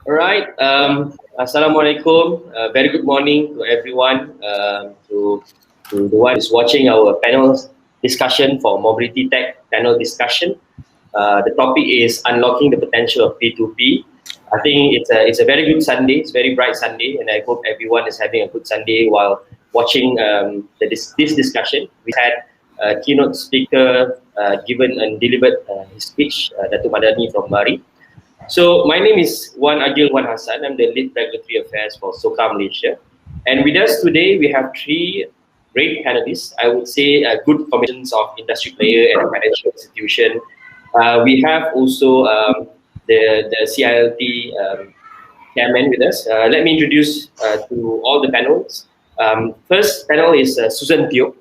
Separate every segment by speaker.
Speaker 1: All right. Assalamualaikum. Very good morning to everyone. To the one who's watching our panel discussion for MobilityTech panel discussion. The topic is unlocking the potential of P2P. I think it's a very good Sunday. It's a very bright Sunday, and I hope everyone is having a good Sunday while watching this discussion. We had a keynote speaker given and delivered his speech, Dato Madani from Mari. So my name is Agyl Hassan. I'm the lead regulatory affairs for SOCAR Malaysia. And with us today, we have three great panelists. I would say good combinations of industry player and financial institution. We have also the CILT chairman with us. Let me introduce to all the panels. First panel is Susan Teoh,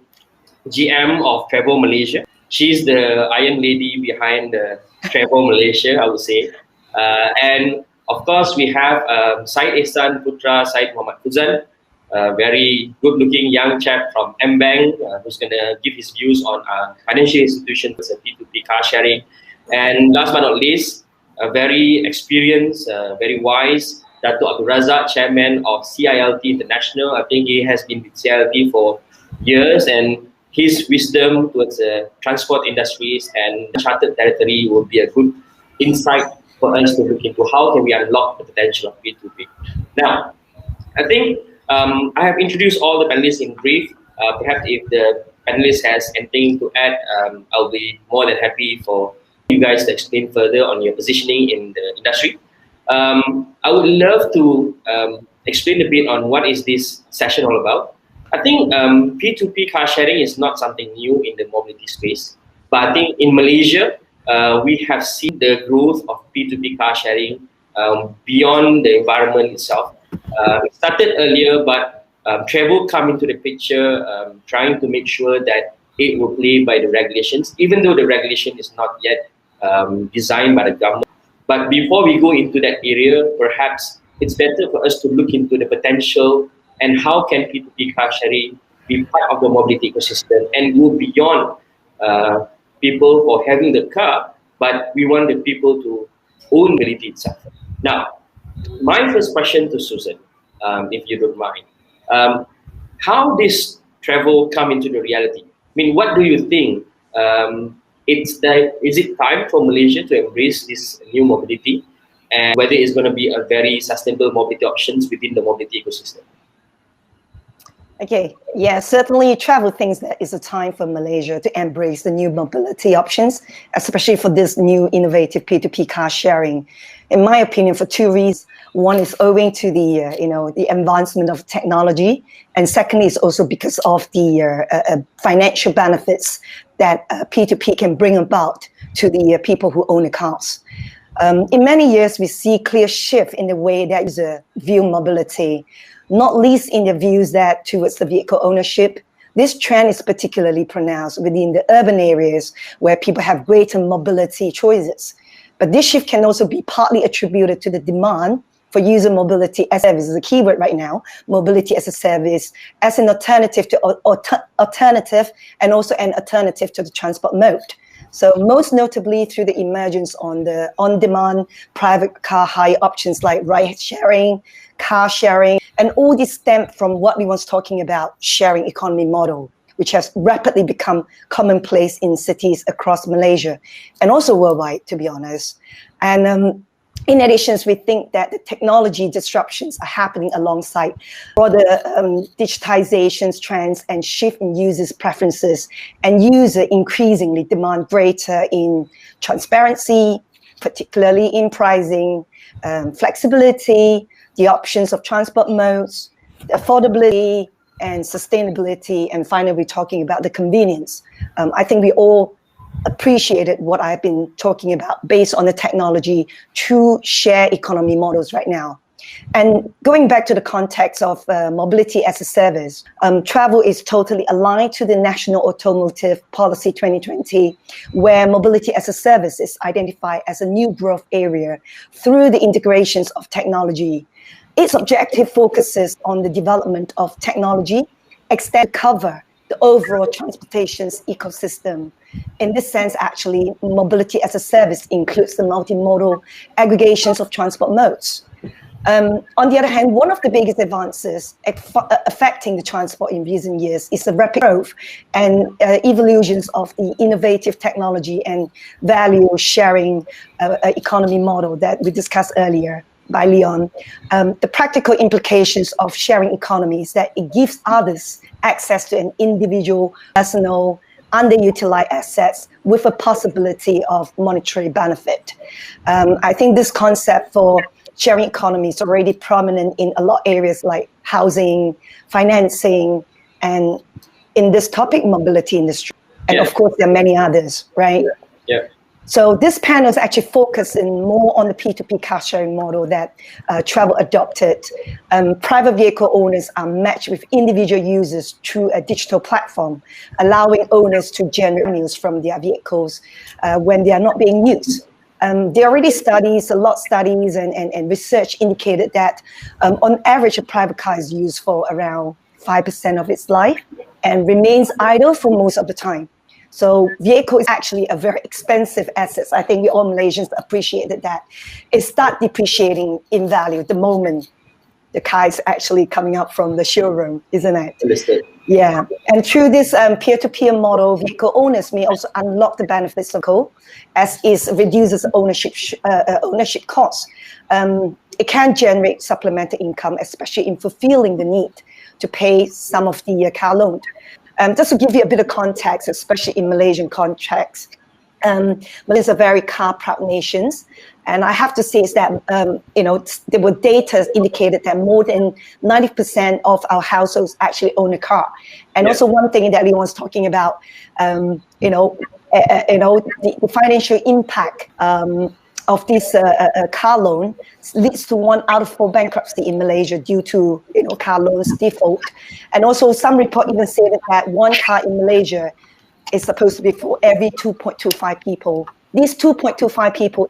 Speaker 1: GM of TREVO Malaysia. She's the iron lady behind the TREVO Malaysia, I would say. And of course, we have Syed Ihsanputra, Syed Muhammad Fuzan, a very good-looking young chap from AmBank who's going to give his views on financial institutions and P2P car sharing. And last but not least, a very experienced, very wise Dato Radzak, chairman of CILT International. I think he has been with CILT for years, and his wisdom towards transport industries and chartered territory will be a good insight for us to look into how can we unlock the potential of P2P. Now, I think I have introduced all the panelists in brief. Perhaps if the panelist has anything to add, I'll be more than happy for you guys to explain further on your positioning in the industry. I would love to explain a bit on what is this session all about. I think P2P car sharing is not something new in the mobility space, but I think in Malaysia, we have seen the growth of P2P car sharing beyond the environment itself. It started earlier, but TREVO come into the picture, trying to make sure that it will play by the regulations, even though the regulation is not yet designed by the government. But before we go into that area, perhaps it's better for us to look into the potential and how can P2P car sharing be part of the mobility ecosystem and go beyond people for having the car, but we want the people to own mobility itself. Now, my first question to Susan, if you don't mind, how this TREVO come into the reality? I mean, what do you think? Is it time for Malaysia to embrace this new mobility, and whether it's going to be a very sustainable mobility options within the mobility ecosystem?
Speaker 2: Okay, yeah, certainly TREVO thinks that it's a time for Malaysia to embrace the new mobility options, especially for this new innovative P2P car sharing. In my opinion, for two reasons. One is owing to the advancement of technology, and secondly is also because of the financial benefits that P2P can bring about to the people who own the cars. In many years, we see clear shift in the way that users view mobility, not least in the views that towards the vehicle ownership. This trend is particularly pronounced within the urban areas where people have greater mobility choices. But this shift can also be partly attributed to the demand for user mobility as a service, is a keyword right now, mobility as a service, as an alternative to and also an alternative to the transport mode. So most notably through the emergence on the on-demand private car hire options like ride sharing, car sharing, and all this stem from what we was talking about, sharing economy model, which has rapidly become commonplace in cities across Malaysia and also worldwide, to be honest. And in addition, we think that the technology disruptions are happening alongside broader digitizations trends and shift in users' preferences, and users increasingly demand greater in transparency, particularly in pricing, flexibility, the options of transport modes, affordability, and sustainability, and finally, we're talking about the convenience. I think we all appreciated what I've been talking about based on the technology to share economy models right now. And going back to the context of mobility as a service, TREVO is totally aligned to the National Automotive Policy 2020, where mobility as a service is identified as a new growth area through the integrations of technology. Its objective focuses on the development of technology, extend cover the overall transportation's ecosystem. In this sense, actually, mobility as a service includes the multimodal aggregations of transport modes. On the other hand, one of the biggest advances affecting the transport in recent years is the rapid growth and evolutions of the innovative technology and value sharing economy model that we discussed earlier by Leon. The practical implications of sharing economies that it gives others access to an individual, personal, underutilized assets with a possibility of monetary benefit. I think this concept for sharing economy is already prominent in a lot of areas like housing, financing, and in this topic, mobility industry. And of course, there are many others, right?
Speaker 1: Yeah.
Speaker 2: So this panel is actually focusing more on the P2P car sharing model that TREVO adopted. Private vehicle owners are matched with individual users through a digital platform, allowing owners to generate revenues from their vehicles when they are not being used. There are already studies, a lot of studies and research indicated that on average, a private car is used for around 5% of its life and remains idle for most of the time. So vehicle is actually a very expensive asset. I think we all Malaysians appreciated that. It starts depreciating in value the moment the car is actually coming up from the showroom, isn't it?
Speaker 1: Understood.
Speaker 2: Yeah, and through this peer-to-peer model, vehicle owners may also unlock the benefits of vehicle, as it reduces ownership costs. It can generate supplemental income, especially in fulfilling the need to pay some of the car loan. Just to give you a bit of context, especially in Malaysian context, Malaysia is a very car-proud nation. And I have to say is that, there were data indicated that more than 90% of our households actually own a car. And also one thing that Leon was talking about, the financial impact of this car loan leads to 1 out of 4 bankruptcy in Malaysia due to car loans default. And also some report even say that one car in Malaysia is supposed to be for every 2.25 people. These 2.25 people,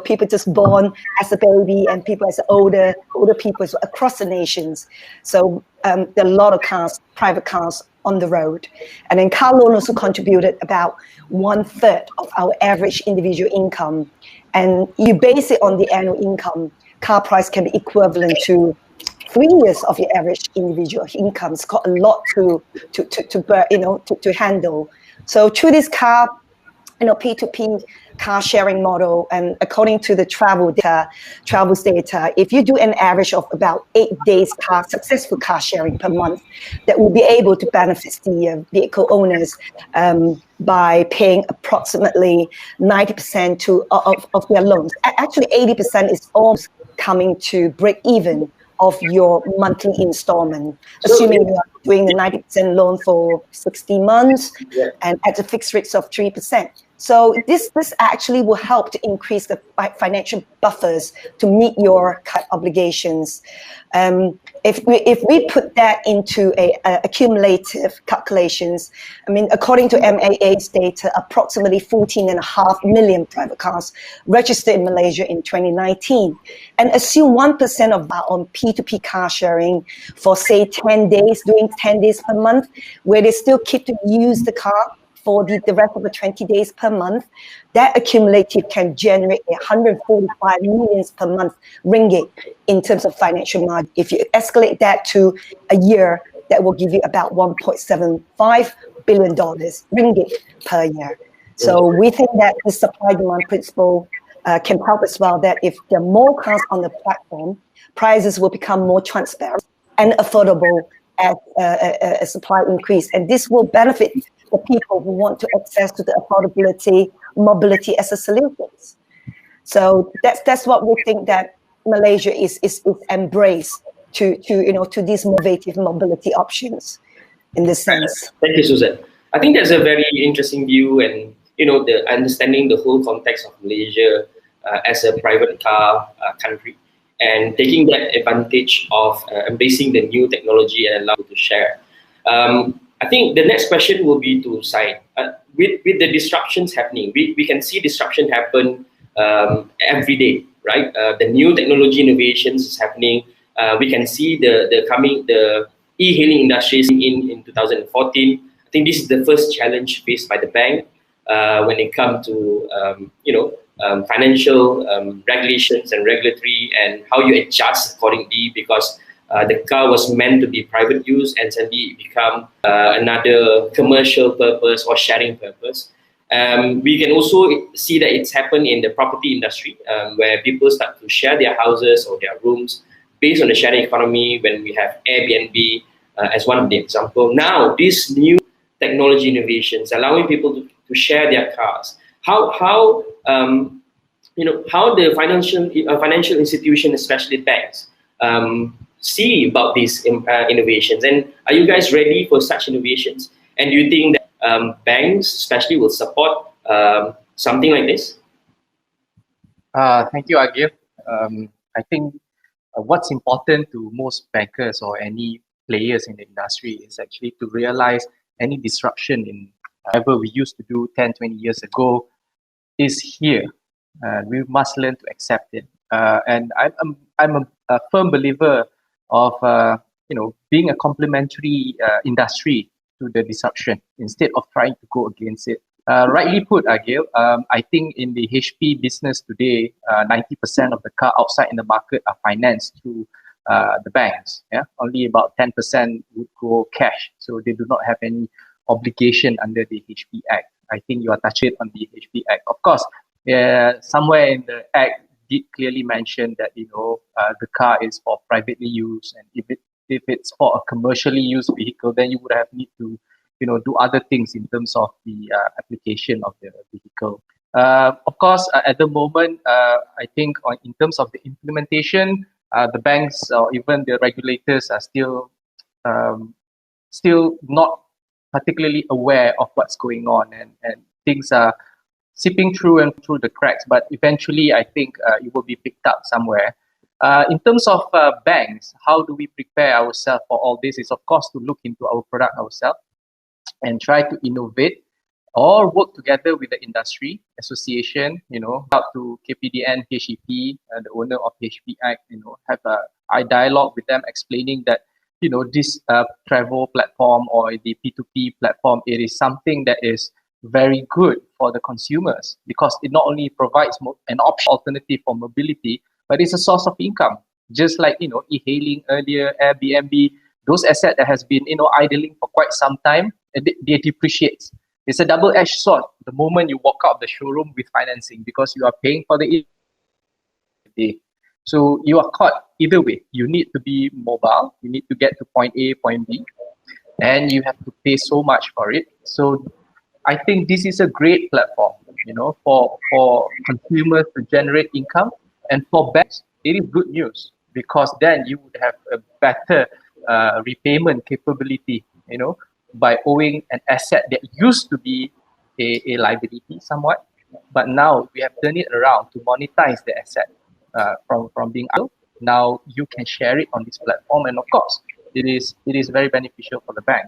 Speaker 2: people just born as a baby and people as older people across the nations. So there are a lot of cars, private cars on the road. And then car loan also contributed about 1/3 of our average individual income. And you base it on the annual income, car price can be equivalent to 3 years of your average individual income. It's got a lot to handle. So through this P2P car sharing model, and according to the TREVO's data, if you do an average of about 8 days successful car sharing per month, that will be able to benefit the vehicle owners by paying approximately 90% of their loans. Actually, 80% is almost coming to break even of your monthly installment, assuming you are doing the 90% loan for 60 months and at a fixed rate of 3%. So this actually will help to increase the financial buffers to meet your obligations. If we put that into a cumulative calculations, according to MAA's data, approximately 14.5 million private cars registered in Malaysia in 2019, and assume 1% of that on P2P car sharing for say 10 days, doing 10 days per month, where they still keep to use the car for the rest of the 20 days per month, that accumulative can generate 145 million per month ringgit in terms of financial margin. If you escalate that to a year, that will give you about $1.75 billion ringgit per year. So we think that the supply-demand principle can help as well, that if there are more cars on the platform, prices will become more transparent and affordable as supply increase. And this will benefit the people who want to access to the affordability, mobility as a solution. So that's what we think that Malaysia is embraced to these innovative mobility options in this sense.
Speaker 1: Thank you, Susan. I think that's a very interesting view, and the understanding the whole context of Malaysia as a private car country, and taking that advantage of embracing the new technology and allow to share. I think the next question will be to Syed. With the disruptions happening, we can see disruption happen every day, right? The new technology innovations is happening. We can see the e-hailing industries in 2014. I think this is the first challenge faced by the bank when it comes to financial regulations and regulatory, and how you adjust accordingly, because the car was meant to be private use and suddenly it become another commercial purpose or sharing purpose. We can also see that it's happened in the property industry, where people start to share their houses or their rooms based on the sharing economy, when we have Airbnb as one of the example. Now, these new technology innovations allowing people to share their cars. How the financial institution, especially banks, see about these innovations, and are you guys ready for such innovations? And do you think that banks especially will support something like this?
Speaker 3: Thank you, Agyl. I think what's important to most bankers or any players in the industry is actually to realize any disruption in whatever we used to do 10, 20 years ago is here. We must learn to accept it. And I'm a firm believer of being a complementary industry to the disruption instead of trying to go against it. Rightly put, Agyl. I think in the HP business today, 90% of the car outside in the market are financed through the banks. Yeah, only about 10% would go cash, so they do not have any obligation under the HP Act. I think you are touching on the HP Act. Of course, somewhere in the Act did clearly mention that the car is for privately used, and if it's for a commercially used vehicle, then you would have need to do other things in terms of the application of the vehicle. Of course, at the moment, I think in terms of the implementation, the banks or even the regulators are still not particularly aware of what's going on, and things are seeping through the cracks. But eventually, I think it will be picked up somewhere. In terms of banks, how do we prepare ourselves for all this? Is of course to look into our product ourselves and try to innovate or work together with the industry association, out to KPDN, HEP, the owner of HP Act, have a dialogue with them explaining that, this TREVO platform or the P2P platform, it is something that is very good for the consumers, because it not only provides an option alternative for mobility, but it's a source of income. Just like, e-hailing earlier, Airbnb, those assets that has been, idling for quite some time, they depreciate. It's a double-edged sword the moment you walk out of the showroom with financing, because you are paying for the day. So you are caught either way. You need to be mobile, you need to get to point A, point B, and you have to pay so much for it. So I think this is a great platform, for consumers to generate income, and for banks, it is good news, because then you would have a better repayment capability, by owing an asset that used to be a liability somewhat, but now we have turned it around to monetize the asset from being idle. Now you can share it on this platform, and of course, it is very beneficial for the bank.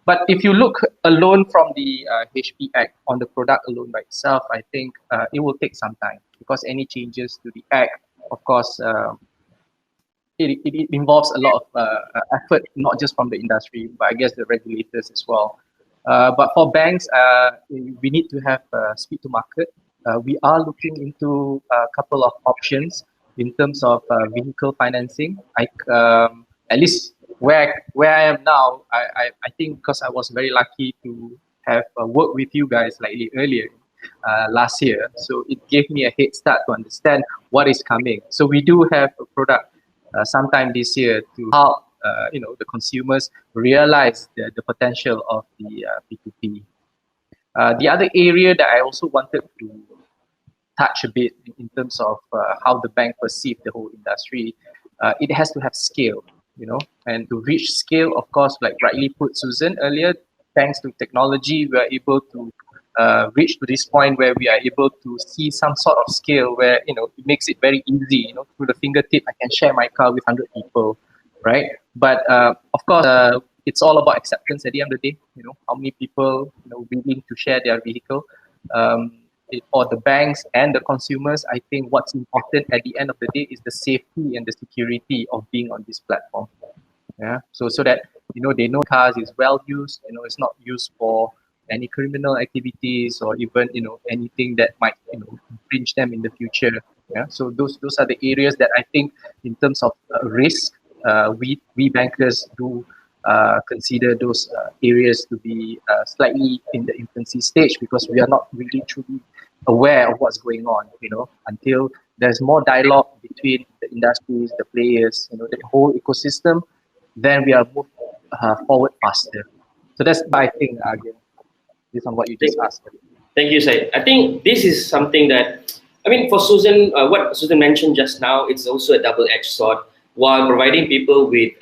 Speaker 3: But if you look alone from the HP Act on the product alone by itself, I think it will take some time, because any changes to the Act, of course, it involves a lot of effort, not just from the industry, but I guess the regulators as well. But for banks, we need to have speed to market. We are looking into a couple of options in terms of vehicle financing. At least where I am now, I think because I was very lucky to have worked with you guys slightly earlier last year, so it gave me a head start to understand what is coming. So we do have a product sometime this year to help the consumers realize the potential of the P2P. The other area that I also wanted to touch a bit in terms of how the bank perceive the whole industry, it has to have scale, and to reach scale, of course, like rightly put Susan earlier, thanks to technology, we are able to reach to this point where we are able to see some sort of scale where, it makes it very easy, through the fingertip, I can share my car with 100 people, right? But of course, it's all about acceptance at the end of the day, how many people, willing to share their vehicle. For the banks and the consumers, I think what's important at the end of the day is the safety and the security of being on this platform. Yeah, so that they know cars is well used, it's not used for any criminal activities or even anything that might infringe them in the future. Yeah, so those are the areas that I think, in terms of risk, we bankers do consider those areas to be slightly in the infancy stage, because we are not really truly aware of what's going on, until there's more dialogue between the industries, the players, the whole ecosystem, then we are moved forward faster. So that's my thing, Agyl, based on what you just asked.
Speaker 1: Thank you, Syed. I think this is something that, for Susan, what Susan mentioned just now, it's also a double-edged sword. While providing people with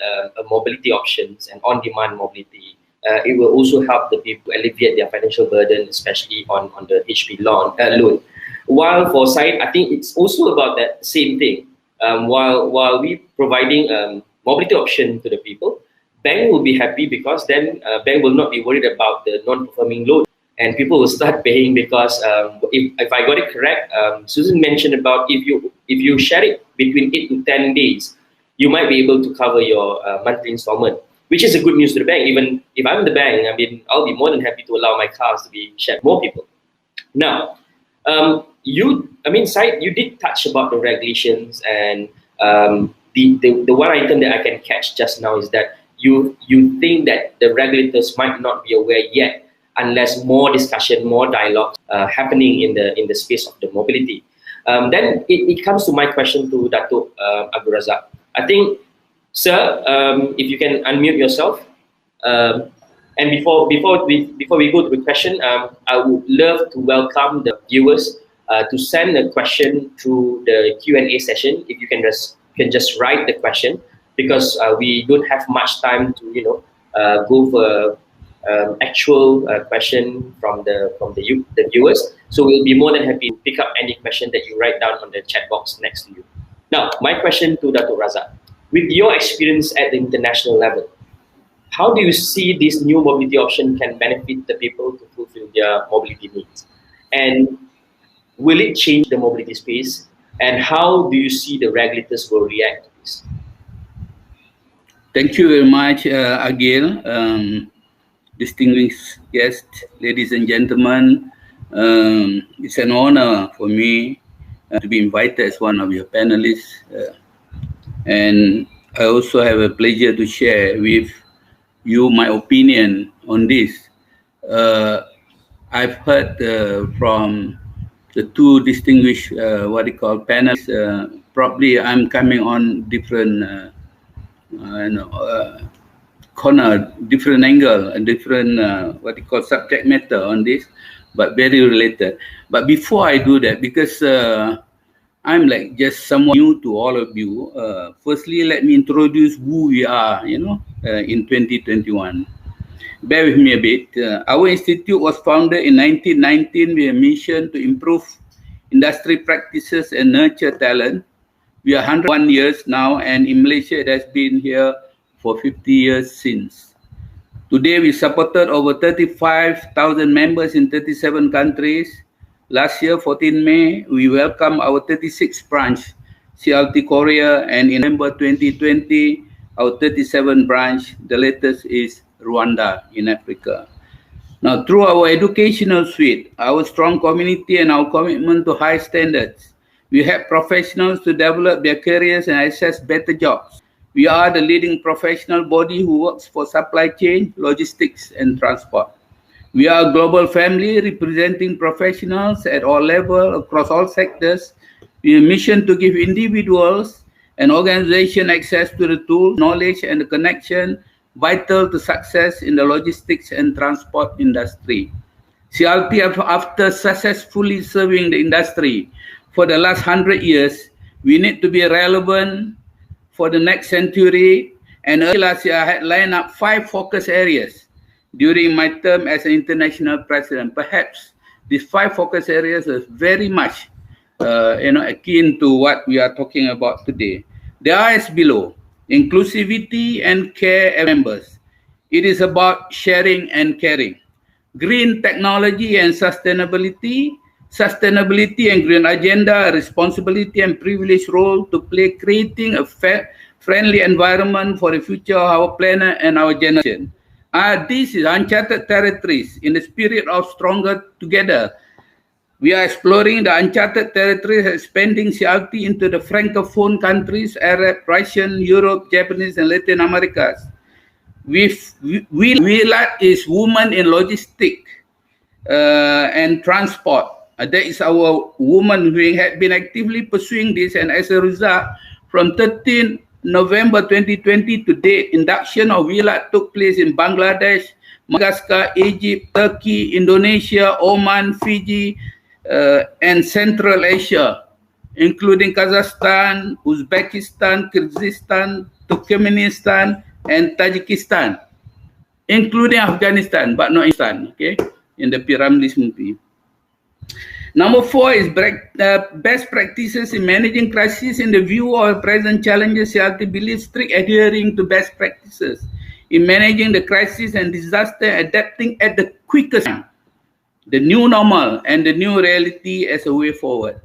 Speaker 1: mobility options and on-demand mobility, it will also help the people alleviate their financial burden, especially on the HP loan. While for Syed, I think it's also about that same thing. While we providing mobility option to the people, bank will be happy, because then bank will not be worried about the non-performing loan, and people will start paying, because if I got it correct, Susan mentioned about if you share it between 8 to 10 days, you might be able to cover your monthly installment, which is a good news to the bank. Even if I'm the bank, I'll be more than happy to allow my cars to be shared more people. Now, Syed, you did touch about the regulations, and the one item that I can catch just now is that you think that the regulators might not be aware yet, unless more discussion, more dialogue happening in the space of the mobility. Then it comes to my question to Dato Radzak. I think, sir, if you can unmute yourself, and before we go to the question, I would love to welcome the viewers to send a question through the Q&A session. If you can just write the question, because we don't have much time to go for actual question from the viewers. So we'll be more than happy to pick up any question that you write down on the chat box next to you. Now, my question to Dato Radzak: with your experience at the international level, how do you see this new mobility option can benefit the people to fulfill their mobility needs? And will it change the mobility space? And how do you see the regulators will react to this?
Speaker 4: Thank you very much, Agyl. Distinguished guests, ladies and gentlemen, it's an honor for me to be invited as one of your panelists. And I also have a pleasure to share with you my opinion on this. I've heard from the two distinguished, panelists. Probably I'm coming on different corner, different angle, and different subject matter on this, but very related. But before I do that, because I'm like just someone new to all of you, firstly, let me introduce who we are, in 2021. Bear with me a bit. Our institute was founded in 1919 with a mission to improve industry practices and nurture talent. We are 101 years now, and in Malaysia, it has been here for 50 years since. Today, we supported over 35,000 members in 37 countries. Last year, 14 May, we welcomed our 36th branch, CILT Korea, and in November 2020, our 37th branch, the latest is Rwanda in Africa. Now, through our educational suite, our strong community, and our commitment to high standards, we help professionals to develop their careers and access better jobs. We are the leading professional body who works for supply chain, logistics, and transport. We are a global family representing professionals at all levels across all sectors. We have a mission to give individuals and organizations access to the tools, knowledge, and the connection vital to success in the logistics and transport industry. CILT, after successfully serving the industry for the last 100 years, we need to be relevant for the next century, and early last year I had lined up 5 focus areas during my term as an international president. Perhaps these 5 focus areas are very much akin to what we are talking about today. They are as below: inclusivity and care of members. It is about sharing and caring. Green technology and sustainability. Sustainability and green agenda, responsibility and privileged role to play, creating a friendly environment for the future of our planet and our generation. This is uncharted territories in the spirit of stronger together. We are exploring the uncharted territories, expanding CILT into the Francophone countries, Arab, Russian, Europe, Japanese, and Latin Americas. WILAT is Women in Logistics and Transport. That is our woman who had been actively pursuing this, and as a result, from 13 November 2020 to date, induction of WILAT took place in Bangladesh, Madagascar, Egypt, Turkey, Indonesia, Oman, Fiji, and Central Asia, including Kazakhstan, Uzbekistan, Kyrgyzstan, Turkmenistan, and Tajikistan, including Afghanistan, but not Pakistan, okay, in the pyramid movie. Number 4 is best practices in managing crises. In the view of present challenges, CILT believes strict adhering to best practices in managing the crisis and disaster, adapting at the quickest time, the new normal and the new reality as a way forward.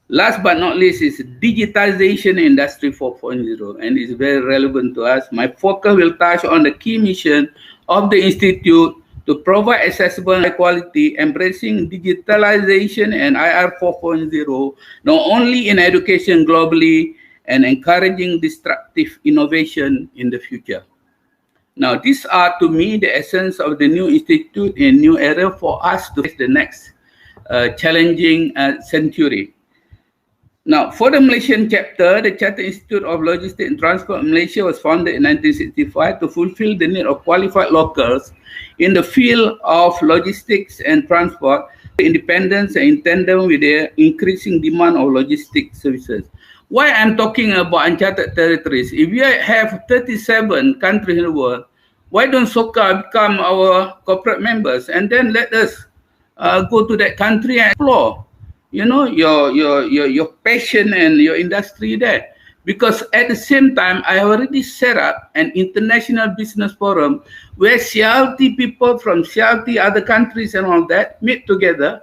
Speaker 4: Last but not least is digitization industry 4.0, and it's very relevant to us. My focus will touch on the key mission of the Institute to provide accessible high quality, embracing digitalization and IR 4.0, not only in education globally, and encouraging disruptive innovation in the future. Now, these are, to me, the essence of the new institute in new era for us to face the next challenging century. Now, for the Malaysian chapter, the Chartered Institute of Logistics and Transport in Malaysia was founded in 1965 to fulfill the need of qualified locals in the field of logistics and transport, independence and in tandem with the increasing demand of logistics services. Why I'm talking about uncharted territories? If we have 37 countries in the world, why don't SOCAR become our corporate members, and then let us go to that country and explore, you know, your passion and your industry there? Because at the same time, I already set up an international business forum where CILT people from CILT other countries and all that meet together,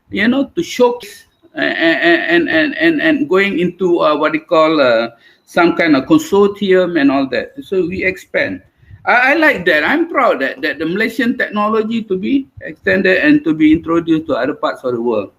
Speaker 4: you know, to showcase and going into what they call some kind of consortium and all that. So we expand. I like that. I'm proud that the Malaysian technology to be extended and to be introduced to other parts of the world.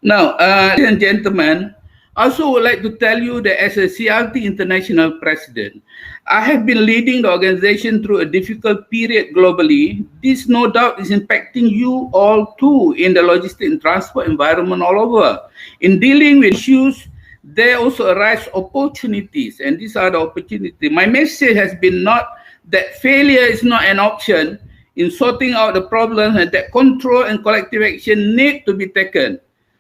Speaker 4: Now, ladies and gentlemen, I also would like to tell you that as a CILT International President, I have been leading the organization through a difficult period globally. This no doubt is impacting you all too in the logistics and transport environment all over. In dealing with issues, there also arise opportunities, and these are the opportunities. My message has been not that failure is not an option in sorting out the problems, and that control and collective action need to be taken.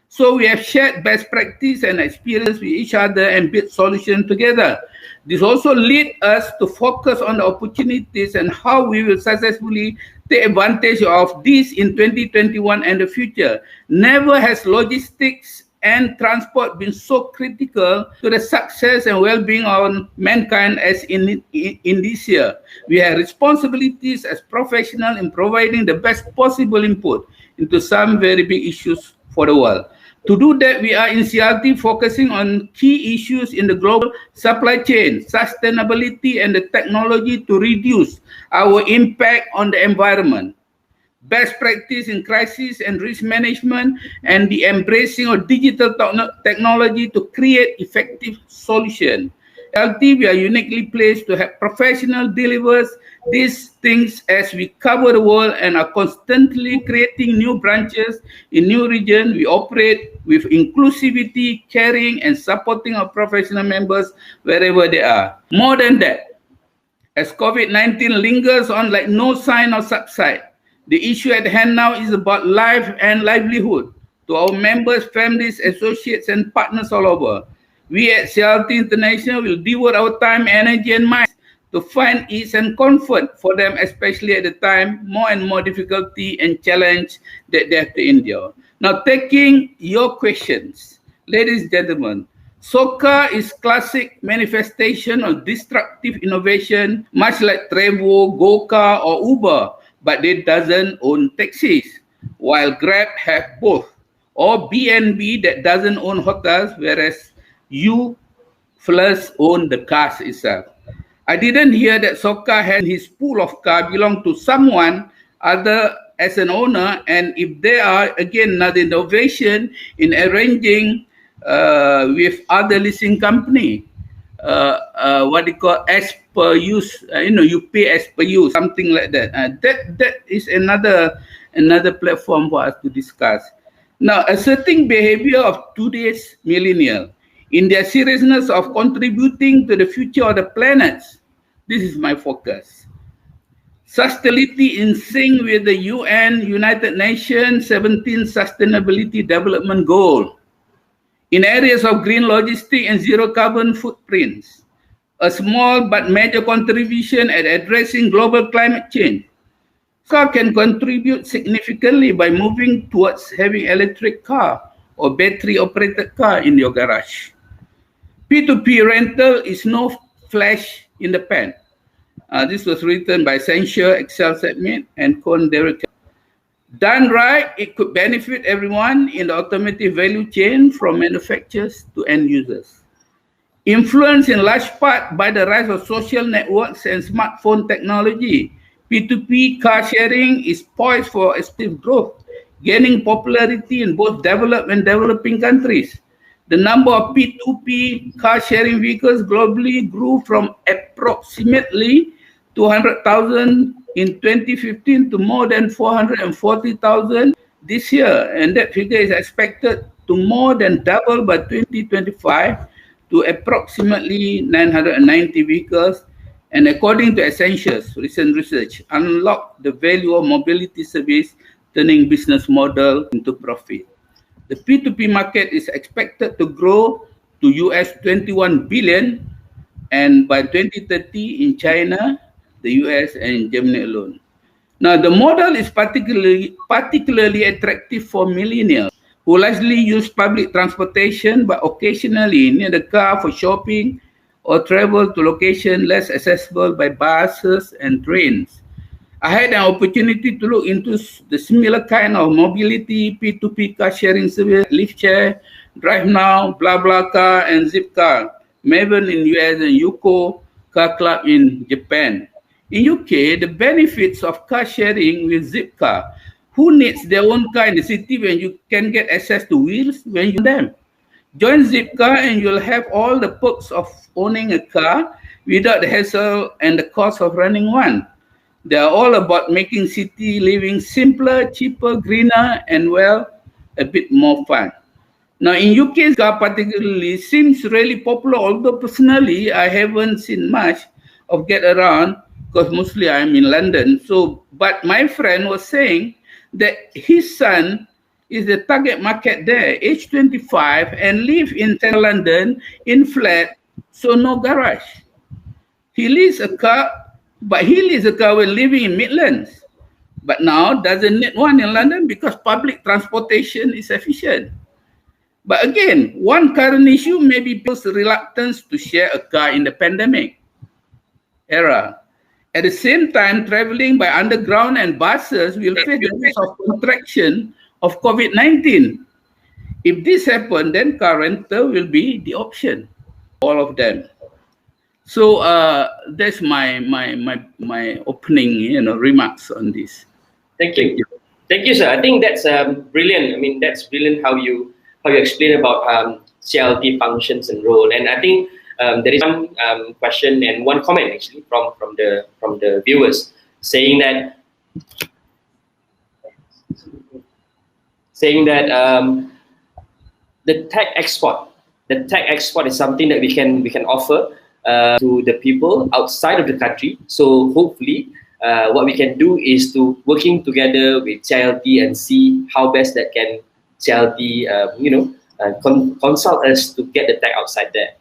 Speaker 4: So we have shared best practice and experience with each other and build solutions together. This also leads us to focus on the opportunities and how we will successfully take advantage of this in 2021 and the future. Never has logistics and transport been so critical to the success and well-being of mankind as in this year. We have responsibilities as professionals in providing the best possible input into some very big issues for the world. To do that, we are in CILT focusing on key issues in the global supply chain, sustainability, and the technology to reduce our impact on the environment. Best practice in crisis and risk management, and the embracing of digital technology to create effective solutions. CILT, we are uniquely placed to have professional delivers these things as we cover the world and are constantly creating new branches in new regions. We operate with inclusivity, caring, and supporting our professional members wherever they are. More than that, as COVID-19 lingers on like no sign of subside, the issue at hand now is about life and livelihood to our members, families, associates, and partners all over. We at CILT International will devote our time, energy, and mind to find ease and comfort for them, especially at the time more and more difficulty and challenge that they have to endure. Now, taking your questions, ladies and gentlemen, SOCAR is classic manifestation of disruptive innovation, much like TREVO, GoCar, or Uber, but it doesn't own taxis, while Grab have both, or BNB that doesn't own hotels, whereas you first own the cars itself. I didn't hear that SOCAR had his pool of cars belong to someone other as an owner, and if there are again another innovation in arranging with other leasing company, what they call as per use, you pay as per use, something like that. That is another platform for us to discuss. Now, asserting behavior of today's millennial in their seriousness of contributing to the future of the planet. This is my focus. Sustainability in sync with the UN United Nations 17 Sustainability Development Goal in areas of green logistics and zero carbon footprints. A small but major contribution at addressing global climate change. SOCAR can contribute significantly by moving towards having electric car or battery operated car in your garage. P2P rental is no flash in the pan. This was written by Accenture, Excel Submit, and Con Derek. Done right, it could benefit everyone in the automotive value chain from manufacturers to end users. Influenced in large part by the rise of social networks and smartphone technology, P2P car sharing is poised for explosive growth, gaining popularity in both developed and developing countries. The number of P2P car sharing vehicles globally grew from approximately 200,000 in 2015 to more than 440,000 this year, and that figure is expected to more than double by 2025 to approximately 990 vehicles. And according to Accenture's recent research, unlock the value of mobility service, turning business model into profit. The P2P market is expected to grow to US 21 billion, and by 2030 in China, the US, and Germany alone. Now, the model is particularly attractive for millennials who largely use public transportation, but occasionally need a car for shopping or travel to locations less accessible by buses and trains. I had an opportunity to look into the similar kind of mobility P2P car sharing service, Lift Share, Drive Now, BlaBlaCar, and Zipcar, Maven in US and Yuko Car Club in Japan. In UK, the benefits of car sharing with Zipcar. Who needs their own car in the city when you can get access to wheels when you them? Join Zipcar and you'll have all the perks of owning a car without the hassle and the cost of running one. They are all about making city living simpler, cheaper, greener, and well, a bit more fun. Now, in UK, car particularly seems really popular, although personally, I haven't seen much of get around because mostly I'm in London. So, but my friend was saying that his son is the target market there, age 25, and live in central London in flat, so no garage. He leases a car, but he leases a car when living in Midlands. But now doesn't need one in London because public transportation is efficient. But again, one current issue may be people's reluctance to share a car in the pandemic era. At the same time, traveling by underground and buses will face the risk of contraction of COVID-19. If this happens, then car rental will be the option, all of them. So that's my opening, remarks on this.
Speaker 1: Thank you, sir. I think that's brilliant. I mean, that's brilliant how you explain about CILT functions and role. And I think there is one question and one comment actually from the viewers saying that the tech export is something that we can offer to the people outside of the country. So hopefully what we can do is to working together with CILT and see how best that can CILT consult us to get the tech outside there.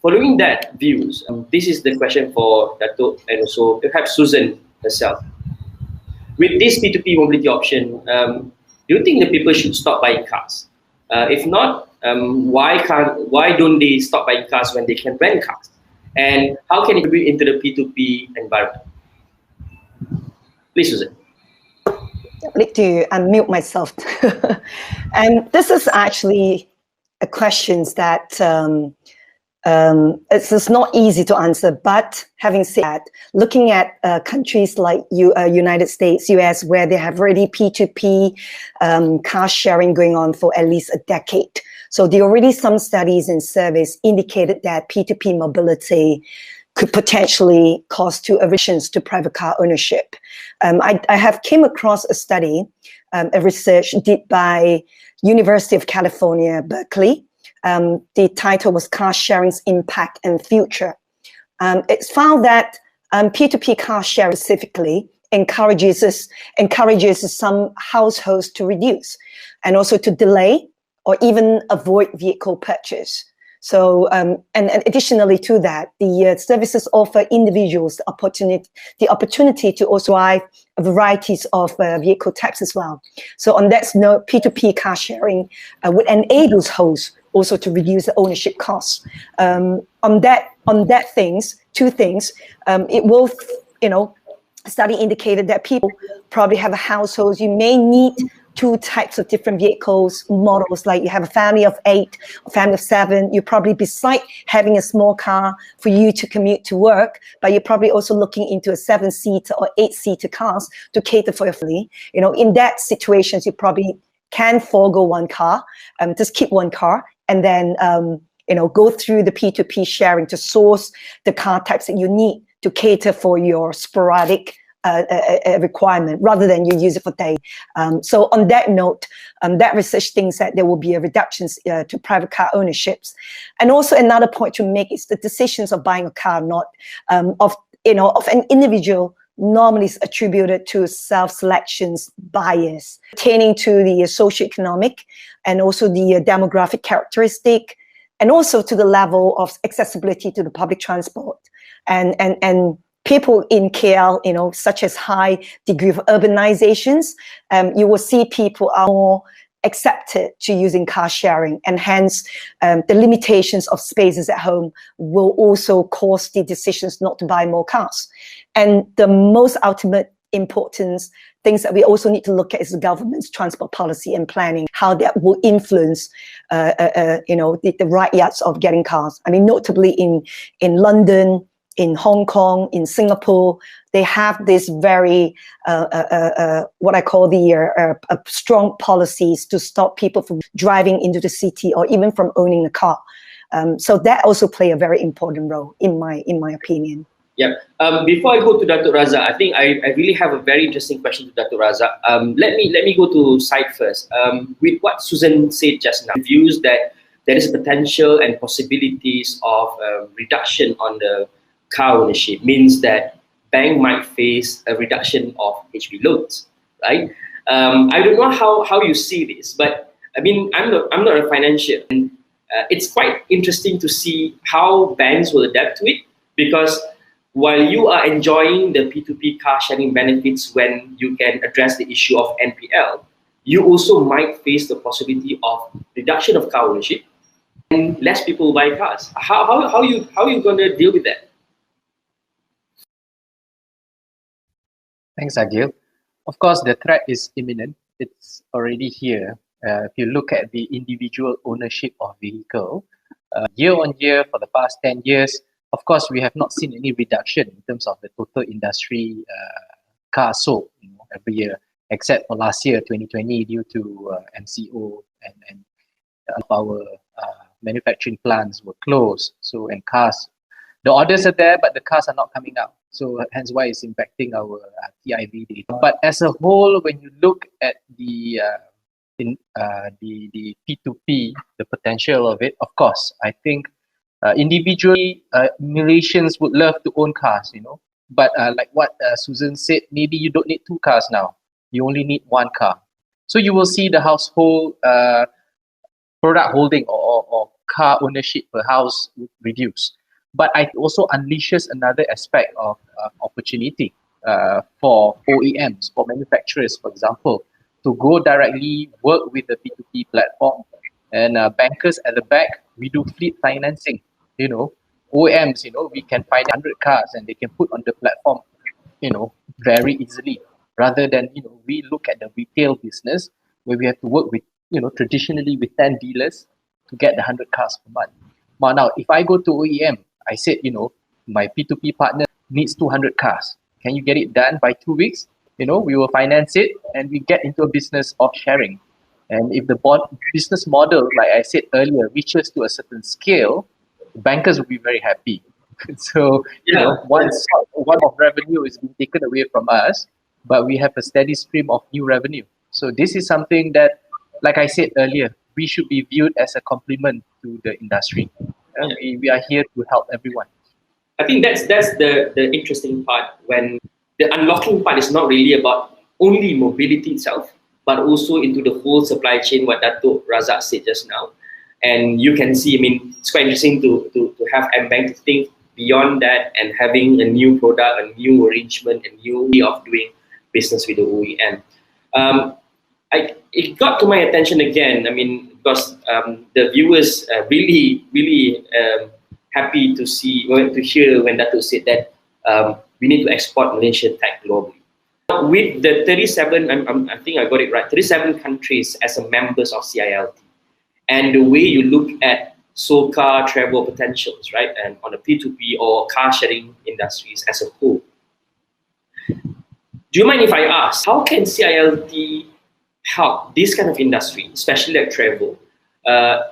Speaker 1: Following that views, this is the question for Dato and also perhaps Susan herself. With this P2P mobility option, do you think the people should stop buying cars? If not, why don't they stop buying cars when they can rent cars? And how can it contribute into the P2P environment? Please, Susan.
Speaker 2: I need to unmute myself. And this is actually a question that It's just not easy to answer. But having said that, looking at countries like United States, US, where they have already P2P car sharing going on for at least a decade. So there are already some studies and surveys indicated that P2P mobility could potentially cause two aversions to private car ownership. I have came across a study, a research did by University of California, Berkeley. The title was Car Sharing's Impact and Future. It's found that P2P car sharing specifically encourages some households to reduce and also to delay or even avoid vehicle purchase. So, and additionally to that, the services offer individuals the opportunity to also drive varieties of vehicle types as well. So on that note, P2P car sharing would enable hosts also to reduce the ownership costs. On that two things, it will, study indicated that people probably have a household. You may need two types of different vehicles models, like you have a family of 8, a family of 7. You probably, beside having a small car for you to commute to work, but you're probably also looking into a 7-seater or 8-seater cars to cater for your family. In that situation, you probably can forego one car, just keep one car, and then go through the P2P sharing to source the car types that you need to cater for your sporadic requirement rather than you use it for day. So on that note, that research thinks that there will be a reductions to private car ownerships. And also another point to make is the decisions of buying a car, not of an individual, normally is attributed to self-selections bias pertaining to the socioeconomic and also the demographic characteristic, and also to the level of accessibility to the public transport. And people in KL, such as high degree of urbanizations, you will see people are more accepted to using car sharing, and hence the limitations of spaces at home will also cause the decisions not to buy more cars. And the most ultimate importance things that we also need to look at is the government's transport policy and planning, how that will influence the right yards of getting cars. I mean, notably in London, in Hong Kong, in Singapore, they have this very, what I call the strong policies to stop people from driving into the city or even from owning a car. So that also play a very important role in my opinion.
Speaker 1: Yeah. Before I go to Dato Radzak, I think I really have a very interesting question to Dato Radzak. Let me go to Syed first. With what Susan said just now, views that there is potential and possibilities of reduction on the car ownership means that bank might face a reduction of HB loans, right? I don't know how you see this, but I mean, I'm not a financial, and it's quite interesting to see how banks will adapt to it, because while you are enjoying the P2P car sharing benefits when you can address the issue of NPL, you also might face the possibility of reduction of car ownership and less people buy cars. How you going to deal with that?
Speaker 3: Thanks, Agyl. Of course, the threat is imminent. It's already here. If you look at the individual ownership of vehicle, year on year for the past 10 years, of course, we have not seen any reduction in terms of the total industry cars sold every year, except for last year, 2020, due to MCO and our manufacturing plants were closed. So, and cars, the orders are there, but the cars are not coming out. So hence why it's impacting our TIV data. But as a whole, when you look at the P2P, the potential of it, of course, I think individually, Malaysians would love to own cars, but like what Susan said, maybe you don't need 2 cars now. You only need 1 car. So you will see the household product holding or car ownership per house reduce. But it also unleashes another aspect of opportunity for OEMs, for manufacturers, for example, to go directly work with the P2P platform. And bankers at the back, we do fleet financing. OEMs, we can find 100 cars and they can put on the platform, very easily. Rather than, we look at the retail business where we have to work with, traditionally with 10 dealers to get the 100 cars per month. Now, if I go to OEM, I said, my P2P partner needs 200 cars. Can you get it done by 2 weeks? We will finance it and we get into a business of sharing. And if the business model, like I said earlier, reaches to a certain scale, bankers will be very happy. So, once one of revenue is being taken away from us, but we have a steady stream of new revenue. So this is something that, like I said earlier, we should be viewed as a complement to the industry. We are here to help everyone.
Speaker 1: I think that's the interesting part, when the unlocking part is not really about only mobility itself, but also into the whole supply chain, what Dato Radzak said just now. And you can see, it's quite interesting to have AmBank to think beyond that and having a new product, a new arrangement, a new way of doing business with the OEM. It got to my attention again, because the viewers really happy to hear when Dato said that we need to export Malaysian tech globally. With the 37, I think I got it right, 37 countries as a members of CILT, and the way you look at SOCAR, TREVO potentials, right, and on the P2P or car sharing industries as a whole. Do you mind if I ask, how can CILT help this kind of industry, especially like TREVO,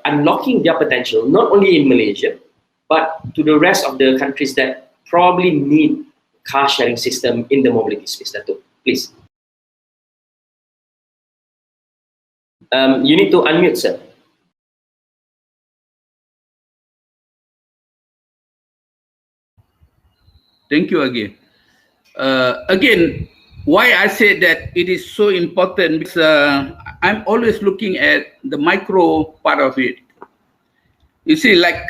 Speaker 1: unlocking their potential, not only in Malaysia, but to the rest of the countries that probably need car sharing system in the mobility space? Dato, please. You need to unmute, sir.
Speaker 4: Thank you again. Again, why I said that it is so important, because I'm always looking at the micro part of it. You see, like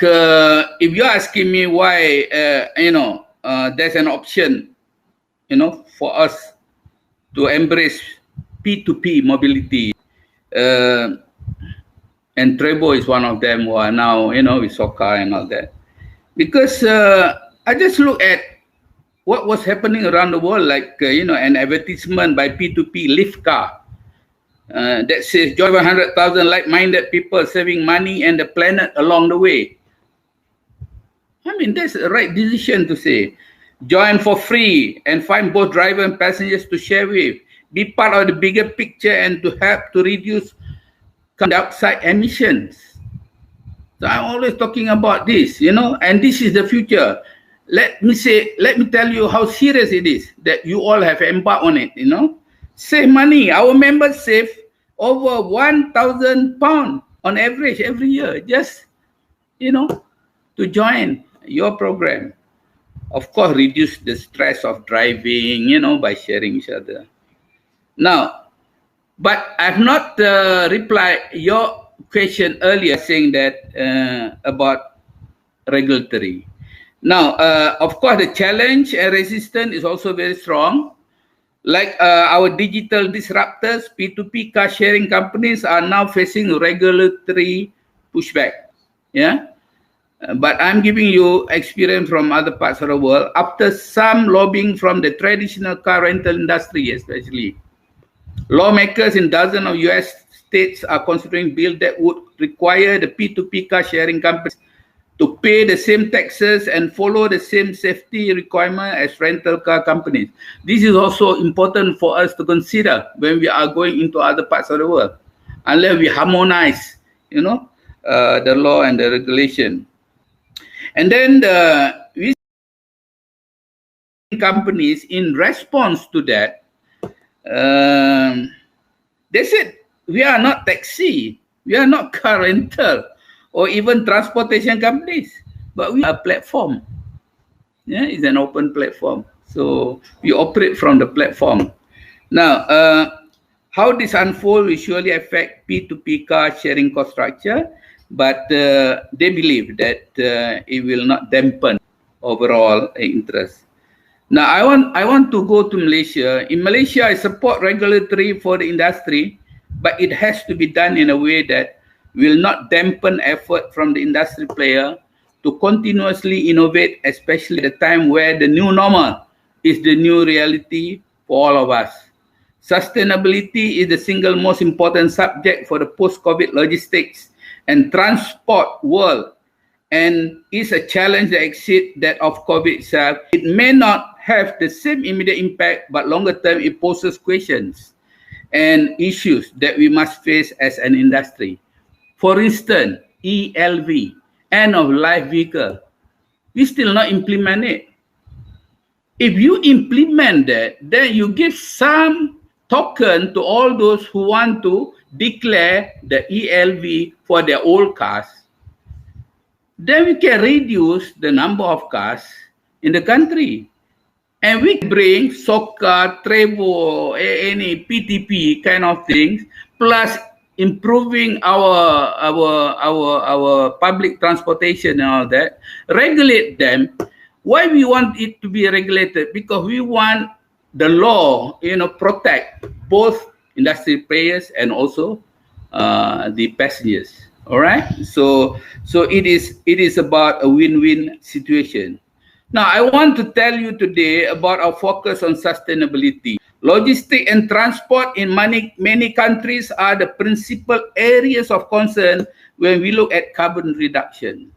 Speaker 4: if you're asking me why, there's an option, for us to embrace P2P mobility, and TREVO is one of them who are now, with SOCAR and all that. Because I just look at what was happening around the world, like, an advertisement by P2P Lyft car that says join 100,000 like-minded people saving money and the planet along the way. That's the right decision to say. Join for free and find both driver and passengers to share with. Be part of the bigger picture and to help to reduce carbon dioxide emissions. So I'm always talking about this, and this is the future. Let me tell you how serious it is that you all have embarked on it, Save money. Our members save over £1,000 on average every year, just, to join your program. Of course, reduce the stress of driving, by sharing each other. Now, but I've not replied your question earlier saying that about regulatory. Now, of course, the challenge and resistance is also very strong. Like our digital disruptors, P2P car sharing companies are now facing regulatory pushback. Yeah. But I'm giving you experience from other parts of the world. After some lobbying from the traditional car rental industry, especially, lawmakers in dozens of US states are considering bills that would require the P2P car sharing companies to pay the same taxes and follow the same safety requirement as rental car companies. This is also important for us to consider when we are going into other parts of the world, unless we harmonize, the law and the regulation. And then we companies, in response to that, they said, we are not taxi, we are not car rental, or even transportation companies, but we are a platform. Yeah, it's an open platform. So we operate from the platform. Now, how this unfolds will surely affect P2P car sharing cost structure, but they believe that it will not dampen overall interest. Now, I want to go to Malaysia. In Malaysia, I support regulatory for the industry, but it has to be done in a way that will not dampen effort from the industry player to continuously innovate, especially at a time where the new normal is the new reality for all of us. Sustainability is the single most important subject for the post-COVID logistics and transport world, and is a challenge that exceeds that of COVID itself. It may not have the same immediate impact, but longer term, it poses questions and issues that we must face as an industry. For instance, ELV, end of life vehicle, we still not implement it. If you implement that, then you give some token to all those who want to declare the ELV for their old cars. Then we can reduce the number of cars in the country. And we bring SOCAR, TREVO, any P2P kind of things, plus improving our public transportation and all that, regulate them. Why we want it to be regulated? Because we want the law, protect both industry players and also the passengers. All right. So it is about a win-win situation. Now, I want to tell you today about our focus on sustainability. Logistics and transport in many countries are the principal areas of concern when we look at carbon reduction.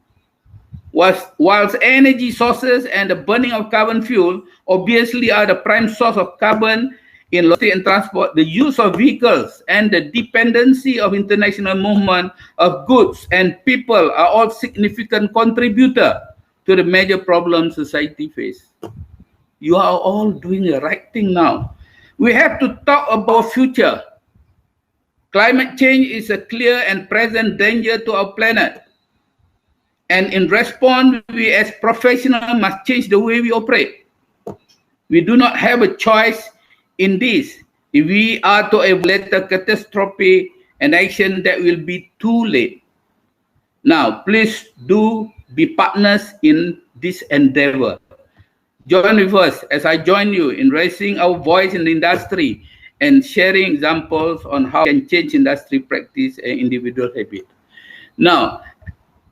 Speaker 4: Whilst energy sources and the burning of carbon fuel obviously are the prime source of carbon in logistics and transport, the use of vehicles and the dependency of international movement of goods and people are all significant contributors to the major problems society faces. You are all doing the right thing now. We have to talk about future. Climate change is a clear and present danger to our planet. And in response, we as professionals must change the way we operate. We do not have a choice in this. If we are to avoid a catastrophe and action that will be too late. Now, please do be partners in this endeavor. Join with us as I join you in raising our voice in the industry and sharing examples on how we can change industry practice and individual habit. Now,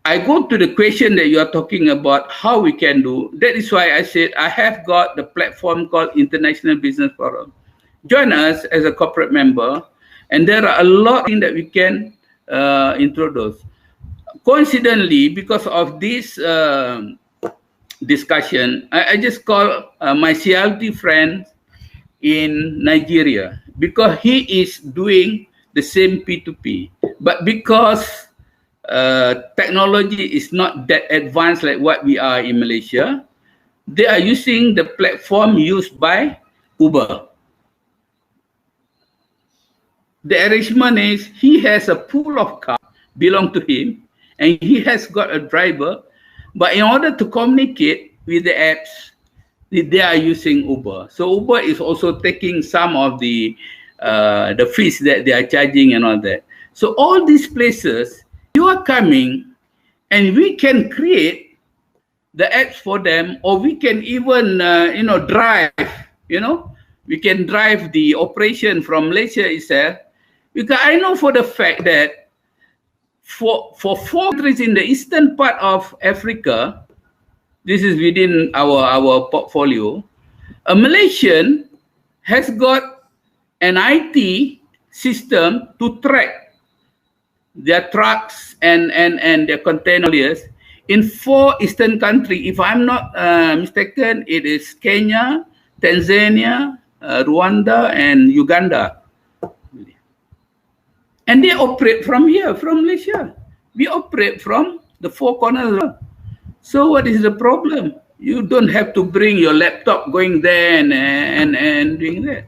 Speaker 4: I go to the question that you are talking about, how we can do. That is why I said I have got the platform called International Business Forum. Join us as a corporate member, and there are a lot of things that we can introduce. Coincidentally, because of this discussion, I just call my CILT friend in Nigeria, because he is doing the same P2P. But because technology is not that advanced like what we are in Malaysia, they are using the platform used by Uber. The arrangement is he has a pool of cars belong to him, and he has got a driver, but in order to communicate with the apps, they are using Uber. So Uber is also taking some of the fees that they are charging and all that. So all these places, you are coming, and we can create the apps for them, or we can even drive. We can drive the operation from Malaysia itself, because I know for the fact that for 4 countries in the eastern part of Africa, this is within our portfolio, a Malaysian has got an IT system to track their trucks and their containers in 4 eastern countries. If I'm not mistaken, it is Kenya, Tanzania, Rwanda, and Uganda. And they operate from here, from Malaysia. We operate from the 4 corners. So what is the problem? You don't have to bring your laptop going there and doing that.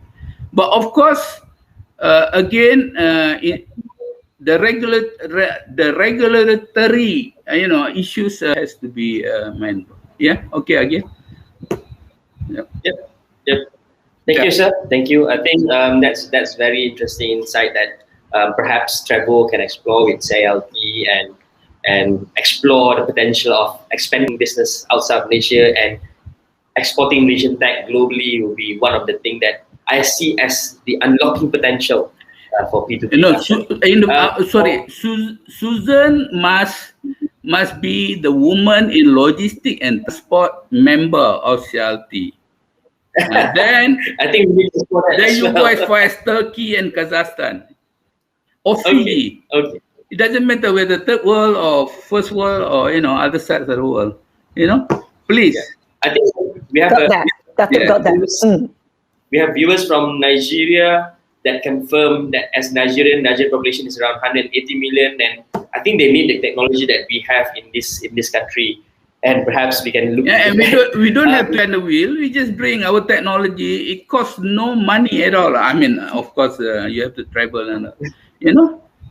Speaker 4: But of course, again, the regulatory issues has to be mindful. Yeah. Okay. Again.
Speaker 1: Yep. Thank you, sir. Thank you. I think that's very interesting insight that perhaps TREVO can explore with CILT and explore the potential of expanding business outside Malaysia, and exporting Malaysian tech globally will be one of the things that I see as the unlocking potential for P2P.
Speaker 4: No, Susan must be the woman in logistics and transport member of CILT. Then
Speaker 1: I think we need to
Speaker 4: then you go as far as Turkey and Kazakhstan or Fiji.
Speaker 1: Okay.
Speaker 4: It doesn't matter whether third world or first world or other sides of the world. Please.
Speaker 1: Yeah. I think we have
Speaker 2: Got that. Dato got that.
Speaker 1: We have viewers from Nigeria that confirm that as Nigerian population is around 180 million, and I think they need the technology that we have in this country, and perhaps we can look.
Speaker 4: Yeah, and we don't have to turn the wheel. We just bring our technology. It costs no money at all. I mean, of course, you have to travel and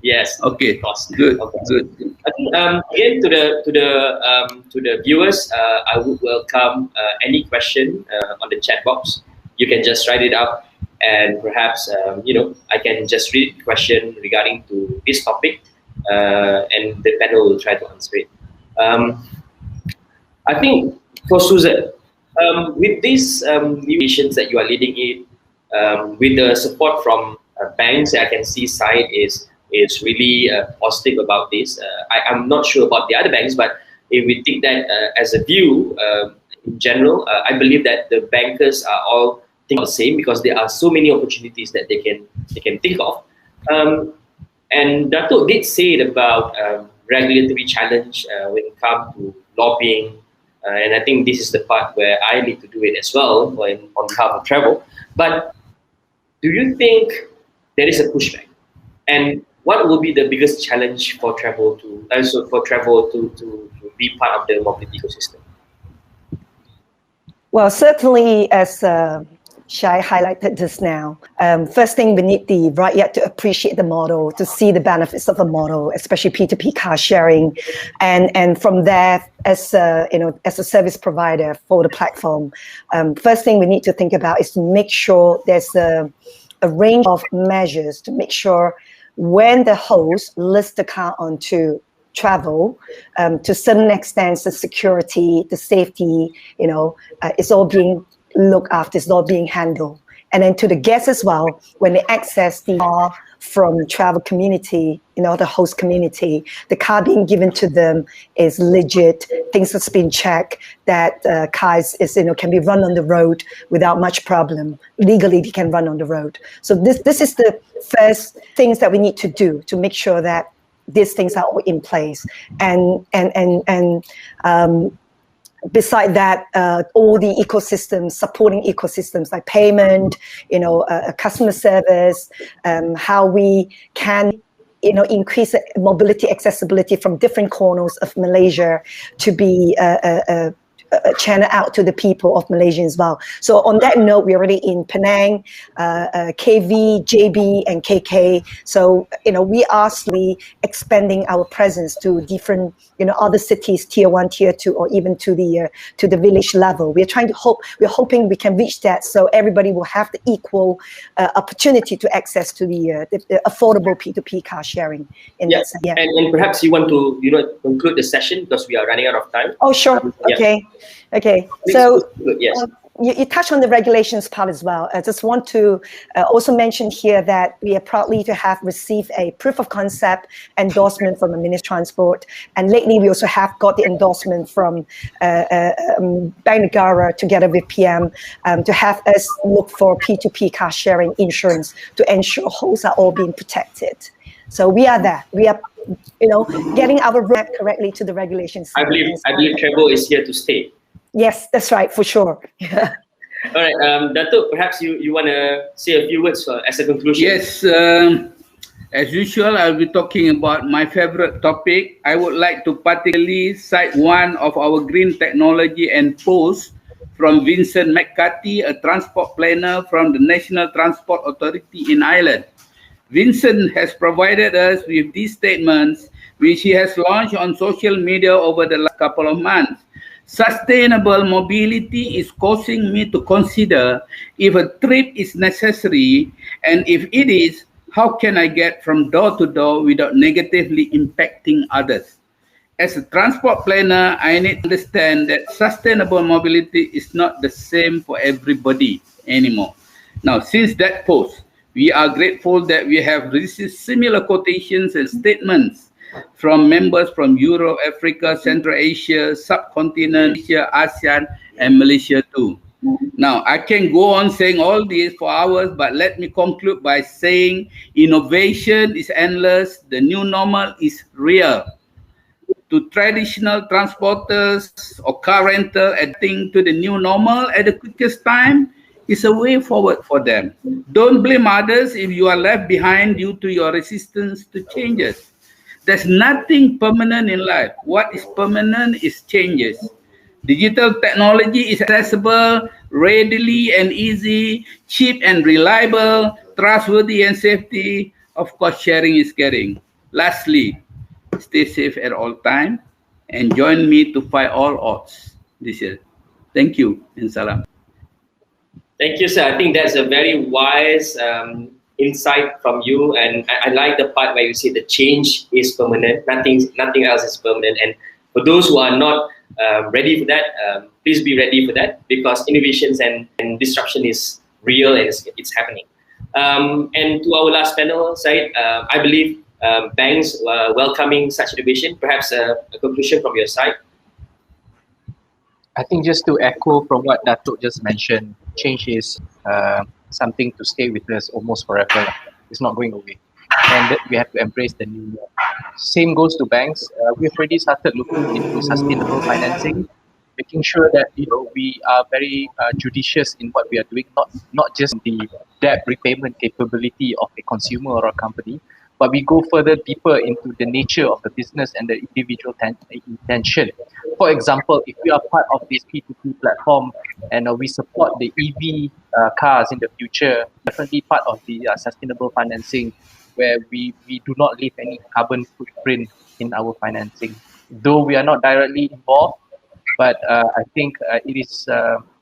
Speaker 1: Yes.
Speaker 4: Okay.
Speaker 1: Cost.
Speaker 4: Good.
Speaker 1: Okay.
Speaker 4: Good.
Speaker 1: Again, to the viewers, I would welcome any question on the chat box. You can just write it up, and perhaps I can just read the question regarding to this topic, and the panel will try to answer it. I think for Susan, with these new missions that you are leading it, with the support from banks, I can see Syed is really positive about this. I'm not sure about the other banks, but if we take that as a view in general, I believe that the bankers are all think the same, because there are so many opportunities that they can think of. And Dato did say it about regulatory challenge when it comes to lobbying, and I think this is the part where I need to do it as well on behalf of TREVO. But do you think there is a pushback? And what will be the biggest challenge for TREVO to be part of the mobility ecosystem?
Speaker 2: Well, certainly, as Shai highlighted just now, first thing, we need the right yet to appreciate the model, to see the benefits of the model, especially P2P car sharing, and from there, as a service provider for the platform, first thing we need to think about is to make sure there's a range of measures to make sure when the host lists the car onto TREVO, to a certain extent, the security, the safety, it's all being looked after, it's all being handled. And then to the guests as well, when they access the car from the TREVO community, the host community, the car being given to them is legit, things that's been checked, that cars can be run on the road without much problem. Legally, they can run on the road. So this is the first things that we need to do to make sure that these things are all in place. And beside that, all the ecosystems, supporting ecosystems like payment, customer service, how we can, increase mobility accessibility from different corners of Malaysia to be channel out to the people of Malaysia as well. So on that note, we're already in Penang, KV, JB, and KK. So we are slowly expanding our presence to different other cities, tier 1, tier 2, or even to the village level. We're hoping we can reach that, so everybody will have the equal opportunity to access to the affordable P2P car sharing.
Speaker 1: Yes, yeah. And perhaps you want to conclude the session because we are running out of time.
Speaker 2: Oh, sure. Okay. Okay, so you touched on the regulations part as well. I just want to also mention here that we are proudly to have received a proof of concept endorsement from the Ministry of Transport, and lately we also have got the endorsement from Bank Negara together with PM to have us look for P2P car sharing insurance to ensure hosts are all being protected. So we are there. We are, getting our road correctly to the regulations.
Speaker 1: I believe TREVO is here to stay.
Speaker 2: Yes, that's right, for sure.
Speaker 1: All right, Dato, perhaps you want to say a few words as a conclusion.
Speaker 4: Yes, as usual, I'll be talking about my favorite topic. I would like to particularly cite one of our green technology and post from Vincent McCarthy, a transport planner from the National Transport Authority in Ireland. Vincent has provided us with these statements, which he has launched on social media over the last couple of months. Sustainable mobility is causing me to consider if a trip is necessary, and if it is, how can I get from door to door without negatively impacting others? As a transport planner, I need to understand that sustainable mobility is not the same for everybody anymore. Now, since that post, we are grateful that we have received similar quotations and statements from members from Europe, Africa, Central Asia, subcontinent, Asia, ASEAN, and Malaysia too. Now, I can go on saying all this for hours, but let me conclude by saying innovation is endless. The new normal is real. To traditional transporters or car rental, adapting to the new normal at the quickest time is a way forward for them. Don't blame others if you are left behind due to your resistance to changes. There's nothing permanent in life. What is permanent is changes. Digital technology is accessible, readily and easy, cheap and reliable, trustworthy and safety. Of course, sharing is caring. Lastly, stay safe at all time and join me to fight all odds this year. Thank you and salam.
Speaker 1: Thank you, sir. I think that's a very wise insight from you, and I like the part where you say the change is permanent. Nothing else is permanent. And for those who are not ready for that, please be ready for that, because innovations and disruption is real and it's happening. And to our last panel, Syed, I believe banks welcoming such innovation. Perhaps a conclusion from your side.
Speaker 3: I think just to echo from what Dato just mentioned, change is something to stay with us almost forever. It's not going away. And we have to embrace the new norm. Same goes to banks. We've already started looking into sustainable financing, making sure that we are very judicious in what we are doing, not just the debt repayment capability of a consumer or a company, but we go further deeper into the nature of the business and the individual intention. For example, if we are part of this P2P platform and we support the EV cars in the future, definitely part of the sustainable financing where we do not leave any carbon footprint in our financing. Though we are not directly involved, but I think it is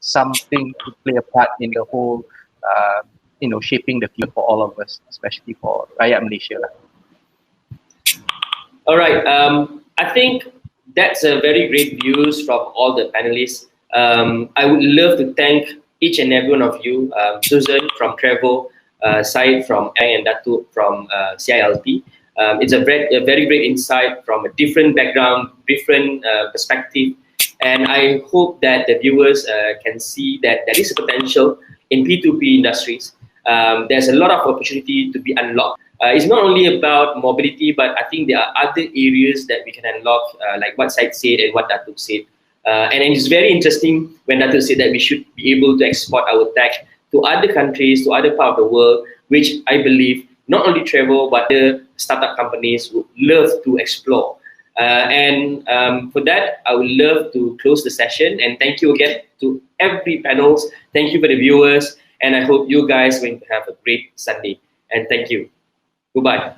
Speaker 3: something to play a part in the whole shaping the future for all of us, especially for Rakyat Malaysia.
Speaker 1: All right. I think that's a very great views from all the panelists. I would love to thank each and every one of you, Susan from TREVO, Syed from AmBank, and Dato from CILT. It's a very great insight from a different background, different perspective, and I hope that the viewers can see that there is a potential in P2P industries. There's a lot of opportunity to be unlocked. It's not only about mobility, but I think there are other areas that we can unlock, like what Syed said and what Dato said. And it's very interesting when Dato said that we should be able to export our tech to other countries, to other parts of the world, which I believe not only TREVO, but the startup companies would love to explore. And for that, I would love to close the session. And thank you again to every panels. Thank you for the viewers. And I hope you guys are going to have a great Sunday. And thank you. Goodbye.